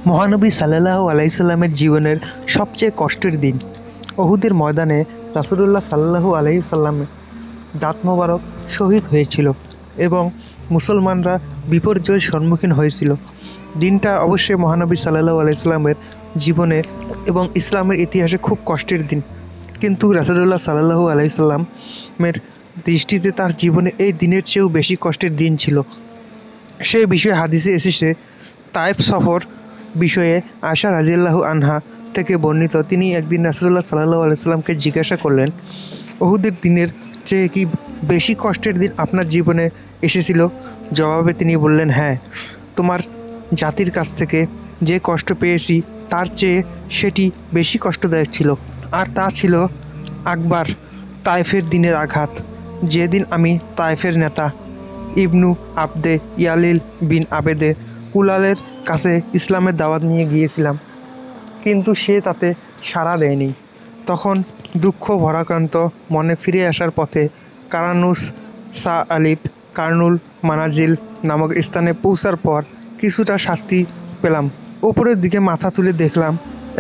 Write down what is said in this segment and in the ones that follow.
মহানবী সাল্লাল্লাহু আলাইহি সাল্লামের জীবনের সবচেয়ে কষ্টের দিন। উহুদের ময়দানে রাসূলুল্লাহ সাল্লাল্লাহু আলাইহি সাল্লামের দাঁত মোবারক শহীদ হয়েছিল এবং মুসলমানরা বিপর্যয়ের সম্মুখীন হয়েছিল। দিনটা অবশ্যই মহানবী সাল্লাল্লাহু আলাইহি সাল্লামের জীবনে এবং ইসলামের ইতিহাসে খুব কষ্টের দিন, কিন্তু রাসূলুল্লাহ সাল্লাল্লাহু আলাইহি সাল্লামের দৃষ্টিতে তার জীবনে এই দিনের চেয়েও বেশি কষ্টের দিন ছিল। সেই বিষয়ে হাদিসে এসেছে, তায়েফ সফর বিষয়ে আয়েশা রাদিয়াল্লাহু আনহা থেকে বর্ণিত, তিনি একদিন রাসূলুল্লাহ সাল্লাল্লাহু আলাইহি সাল্লামকে জিজ্ঞাসা করলেন, উহুদের দিনের চেয়ে কি বেশি কষ্টের দিন আপনার জীবনে এসেছিল? জবাবে তিনি বললেন, হ্যাঁ, তোমার জাতির কাছ থেকে যে কষ্ট পেয়েছি তার চেয়ে সেটি বেশি কষ্টদায়ক ছিল। আর তা ছিল আকবার তায়েফের দিনের আঘাত, যেদিন আমি তায়েফের নেতা ইবনু আবদে ইয়ালিল বিন আবেদে কুলালের কাছে ইসলামের দাওয়াত নিয়ে গিয়েছিলাম, কিন্তু সে তাতে সাড়া দেয়নি। তখন দুঃখ ভরাক্রান্ত মনে ফিরে আসার পথে কারানুস সা আলিফ কার্নুল মানাজিল নামক স্থানে পৌঁছার পর কিছুটা শাস্তি পেলাম। ওপরের দিকে মাথা তুলে দেখলাম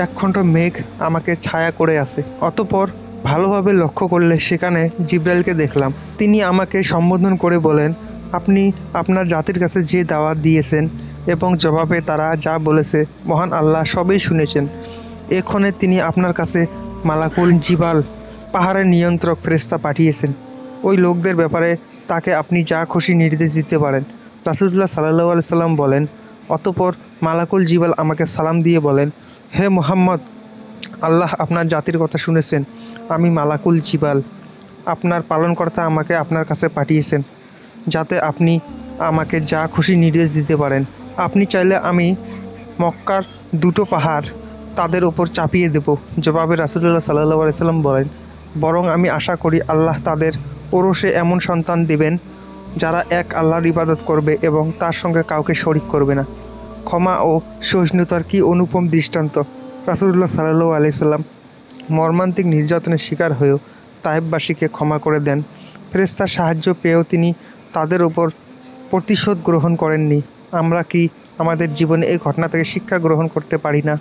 একখণ্ড মেঘ আমাকে ছায়া করে আছে। অতঃপর ভালোভাবে লক্ষ্য করলে সেখানে জিব্রাইলকে দেখলাম। তিনি আমাকে সম্বোধন করে বলেন, আপনি আপনার জাতির কাছে যে দাওয়াত দিয়েছেন এবং জবাবে তারা যা বলেছে মহান আল্লাহ সবই শুনেছেন। এক্ষণে তিনি আপনার কাছে মালাকুল জিবাল পাহাড়ের নিয়ন্ত্রক ফেরেশতা পাঠিয়েছেন। ওই লোকদের ব্যাপারে তাকে আপনি যা খুশি নির্দেশ দিতে পারেন। রাসূলুল্লাহ সাল্লাল্লাহু আলাইহি সাল্লাম বলেন, অতঃপর মালাকুল জিবাল আমাকে সালাম দিয়ে বলেন, হে মুহাম্মদ, আল্লাহ আপনার জাতির কথা শুনেছেন। আমি মালাকুল জিবাল, আপনার পালনকর্তা আমাকে আপনার কাছে পাঠিয়েছেন যাতে আপনি আমাকে যা খুশি নির্দেশ দিতে পারেন। আপনি চাইলে আমি মক্কার দুটো পাহাড় তাদের ওপর চাপিয়ে দেব। জবাবে রাসূলুল্লাহ সাল্লাল্লাহু আলাইহি সাল্লাম বলেন, বরং আমি আশা করি আল্লাহ তাদের ওরসে এমন সন্তান দেবেন যারা এক আল্লাহর ইবাদত করবে এবং তার সঙ্গে কাউকে শরিক করবে না। ক্ষমা ও সহিষ্ণুতার কি অনুপম দৃষ্টান্ত! রাসূলুল্লাহ সাল্লাল্লাহু আলাইহি সাল্লাম মর্মান্তিক নির্যাতনের শিকার হয়েও তায়েফবাসীকে ক্ষমা করে দেন। ফেরেশতার সাহায্য পেয়েও তিনি তাদের ওপর প্রতিশোধ গ্রহণ করেননি। আমরা কি আমাদের জীবনে এই ঘটনা থেকে শিক্ষা গ্রহণ করতে পারি না?